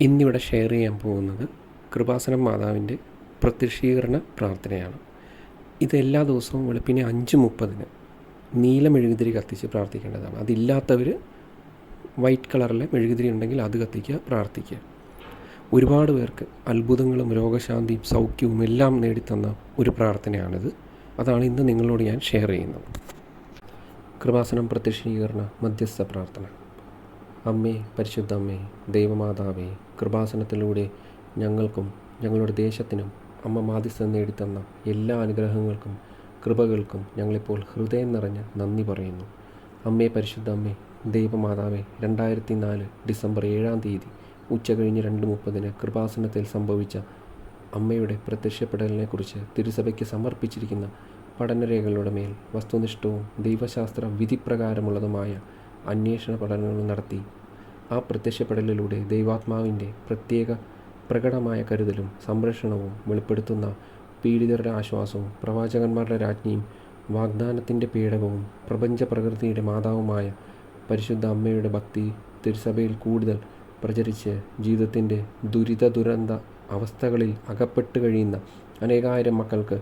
ഇന്നിവിടെ ഷെയർ ചെയ്യാൻ പോകുന്നത് കൃപാസനം മാതാവിൻ്റെ പ്രത്യക്ഷീകരണ പ്രാർത്ഥനയാണ്. ഇത് എല്ലാ ദിവസവും വെളുപ്പിനെ 5:30 നീല മെഴുകുതിരി കത്തിച്ച് പ്രാർത്ഥിക്കേണ്ടതാണ്. അതില്ലാത്തവർ വൈറ്റ് കളറിലെ മെഴുകുതിരി ഉണ്ടെങ്കിൽ അത് കത്തിക്കുക, പ്രാർത്ഥിക്കുക. ഒരുപാട് പേർക്ക് അത്ഭുതങ്ങളും രോഗശാന്തിയും സൗഖ്യവും എല്ലാം നേടിത്തന്ന ഒരു പ്രാർത്ഥനയാണിത്. അതാണ് ഇന്ന് നിങ്ങളോട് ഞാൻ ഷെയർ ചെയ്യുന്നത്. കൃപാസനം പ്രത്യക്ഷീകരണ മധ്യസ്ഥ പ്രാർത്ഥന. അമ്മേ, പരിശുദ്ധ അമ്മേ, ദൈവമാതാവേ, കൃപാസനത്തിലൂടെ ഞങ്ങൾക്കും ഞങ്ങളുടെ ദേശത്തിനും അമ്മ മാധ്യസ്ഥം നേടിത്തന്ന എല്ലാ അനുഗ്രഹങ്ങൾക്കും കൃപകൾക്കും ഞങ്ങളിപ്പോൾ ഹൃദയം നിറഞ്ഞ് നന്ദി പറയുന്നു. അമ്മേ, പരിശുദ്ധ അമ്മേ, ദൈവമാതാവേ, 2004 ഡിസംബർ 7 ഉച്ചകഴിഞ്ഞ് 2:30 കൃപാസനത്തിൽ സംഭവിച്ച അമ്മയുടെ പ്രത്യക്ഷപ്പെടലിനെക്കുറിച്ച് തിരുസഭയ്ക്ക് സമർപ്പിച്ചിരിക്കുന്ന പഠനരേഖകളുടെ മേൽ വസ്തുനിഷ്ഠവും ദൈവശാസ്ത്ര വിധിപ്രകാരമുള്ളതുമായ അന്വേഷണ പഠനങ്ങൾ നടത്തി ആ പ്രത്യക്ഷപ്പെടലിലൂടെ ദൈവാത്മാവിൻ്റെ പ്രകടമായ കരുതലും സംരക്ഷണവും വെളിപ്പെടുത്തുന്ന പീഡിതരുടെ ആശ്വാസവും പ്രവാചകന്മാരുടെ രാജ്ഞിയും വാഗ്ദാനത്തിൻ്റെ പേടകവും പ്രപഞ്ച പ്രകൃതിയുടെ മാതാവുമായ പരിശുദ്ധ അമ്മയുടെ ഭക്തി തിരുസഭയിൽ കൂടുതൽ പ്രചരിച്ച് ജീവിതത്തിൻ്റെ ദുരന്ത അവസ്ഥകളിൽ അകപ്പെട്ട് കഴിയുന്ന അനേകായിരം മക്കൾക്ക്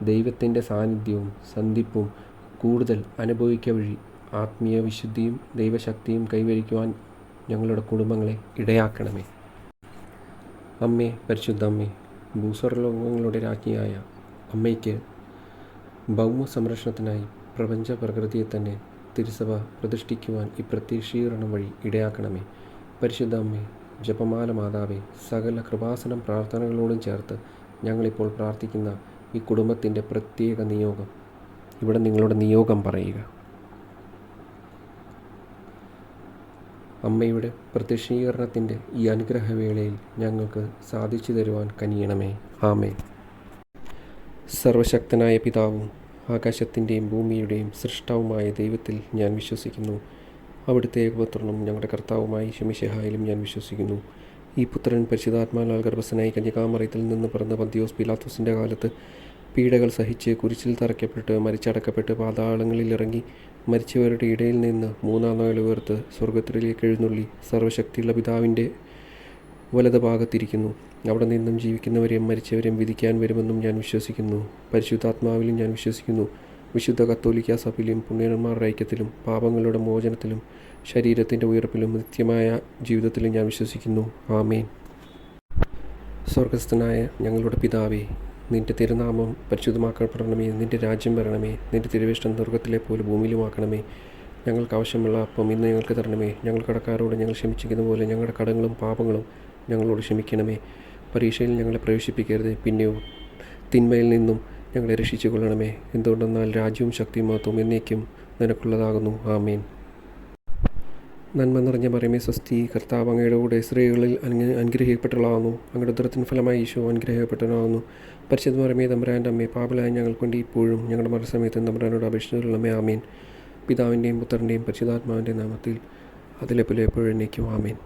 ദൈവത്തിൻ്റെ സാന്നിധ്യവും സന്ധിപ്പും കൂടുതൽ അനുഭവിക്കുക വഴി ആത്മീയ വിശുദ്ധിയും ദൈവശക്തിയും കൈവരിക്കുവാൻ ഞങ്ങളുടെ കുടുംബങ്ങളെ ഇടയാക്കണമേ. അമ്മേ, പരിശുദ്ധ അമ്മേ, ഭൂസ്വർലോകങ്ങളുടെ രാജ്ഞിയായ അമ്മയ്ക്ക് ഭൗമ സംരക്ഷണത്തിനായി പ്രപഞ്ച പ്രകൃതിയെ തന്നെ തിരുസഭ പ്രതിഷ്ഠിക്കുവാൻ ഈ പ്രത്യക്ഷീകരണം വഴി ഇടയാക്കണമേ. പരിശുദ്ധ അമ്മേ, ജപമാല മാതാവേ, സകല കൃപാസനം പ്രാർത്ഥനകളോടും ചേർത്ത് ഞങ്ങളിപ്പോൾ പ്രാർത്ഥിക്കുന്ന ഈ കുടുംബത്തിൻ്റെ പ്രത്യേക നിയോഗം ഇവിടെ നിങ്ങളുടെ നിയോഗം പറയുക. അമ്മയുടെ പ്രത്യക്ഷീകരണത്തിൻ്റെ ഈ അനുഗ്രഹവേളയിൽ ഞങ്ങൾക്ക് സാധിച്ചു തരുവാൻ കനിയണമേ. ആമേൻ. സർവശക്തനായ പിതാവും ആകാശത്തിൻ്റെയും ഭൂമിയുടെയും സൃഷ്ടാവുമായ ദൈവത്തിൽ ഞാൻ വിശ്വസിക്കുന്നു. അവിടുത്തെ ഏകപുത്രനും ഞങ്ങളുടെ കർത്താവുമായ മിശിഹായിലും ഞാൻ വിശ്വസിക്കുന്നു. ഈ പുത്രൻ പരിശുദ്ധാത്മാവിനാൽ ഗർഭസ്ഥനായി കന്യകാമറിയത്തിൽ നിന്ന് പിറന്ന പന്തിയോസ് പീലാത്തോസിൻ്റെ കാലത്ത് പീഡകൾ സഹിച്ച് കുരിശിൽ തറയ്ക്കപ്പെട്ട് മരിച്ചടക്കപ്പെട്ട് പാതാളങ്ങളിൽ ഇറങ്ങി മരിച്ചവരുടെ ഇടയിൽ നിന്ന് 3-ാം നാൾ ഉയർത്ത് സ്വർഗത്തിലേക്ക് എഴുന്നള്ളി സർവശക്തിയുള്ള പിതാവിൻ്റെ വലത് ഭാഗത്തിരിക്കുന്നു. അവിടെ നിന്നും ജീവിക്കുന്നവരെയും മരിച്ചവരെയും വിധിക്കാൻ വരുമെന്നും ഞാൻ വിശ്വസിക്കുന്നു. പരിശുദ്ധാത്മാവിലും ഞാൻ വിശ്വസിക്കുന്നു. വിശുദ്ധ കത്തോലിക്ക സഭയിലും പുണ്യന്മാരുടെ ഐക്യത്തിലും പാപങ്ങളുടെ മോചനത്തിലും ശരീരത്തിൻ്റെ ഉയർപ്പിലും നിത്യമായ ജീവിതത്തിലും ഞാൻ വിശ്വസിക്കുന്നു. ആമേൻ. സ്വർഗസ്ഥനായ ഞങ്ങളുടെ പിതാവേ, നിൻ്റെ തിരുനാമം പരിശുദ്ധമാക്കപ്പെടണമേ. നിൻ്റെ രാജ്യം വരണമേ. നിൻ്റെ തിരുവിഷ്ടം സ്വർഗത്തിലെ പോലെ ഭൂമിയിലുമാക്കണമേ. ഞങ്ങൾക്ക് ആവശ്യമുള്ള അപ്പം ഇന്ന് ഞങ്ങൾക്ക് തരണമേ. ഞങ്ങൾ കടക്കാരോട് ഞങ്ങൾ ക്ഷമിച്ചിരിക്കുന്ന പോലെ ഞങ്ങളുടെ കടങ്ങളും പാപങ്ങളും ഞങ്ങളോട് ക്ഷമിക്കണമേ. പരീക്ഷയിൽ ഞങ്ങളെ പ്രവേശിപ്പിക്കരുത്, പിന്നെയോ തിന്മയിൽ നിന്നും ഞങ്ങളെ രക്ഷിച്ചു കൊള്ളണമേ. എന്തുകൊണ്ടെന്നാൽ രാജ്യവും ശക്തിയും മഹത്വവും എന്നേക്കും നിനക്കുള്ളതാകുന്നു. ആമേൻ. നന്മ നിറഞ്ഞ മറിയമേ, സ്വസ്തി, കർത്താവ് അങ്ങയുടെ കൂടെ സ്ത്രീകളിൽ അനുഗ്രഹിക്കപ്പെട്ടവളാകുന്നു. അങ്ങയുടെ ഉദരത്തിൻ ഫലമായി ഈശോ അനുഗ്രഹിക്കപ്പെട്ടവനാകുന്നു. പരിശുദ്ധ മറിയമേ, തമ്പുരാൻ്റെ അമ്മേ, പാപികളായ ഞങ്ങൾക്ക് വേണ്ടി ഇപ്പോഴും ഞങ്ങളുടെ മരണസമയത്തും തമ്പുരാനോട് അപേക്ഷിച്ചുകൊള്ളണമേ. ആമേൻ. പിതാവിൻ്റെയും പുത്രൻ്റെയും പരിശുദ്ധാത്മാവിൻ്റെ നാമത്തിൽ അതിലെ പോലെ എപ്പോഴും എന്നേക്കും. ആമേൻ.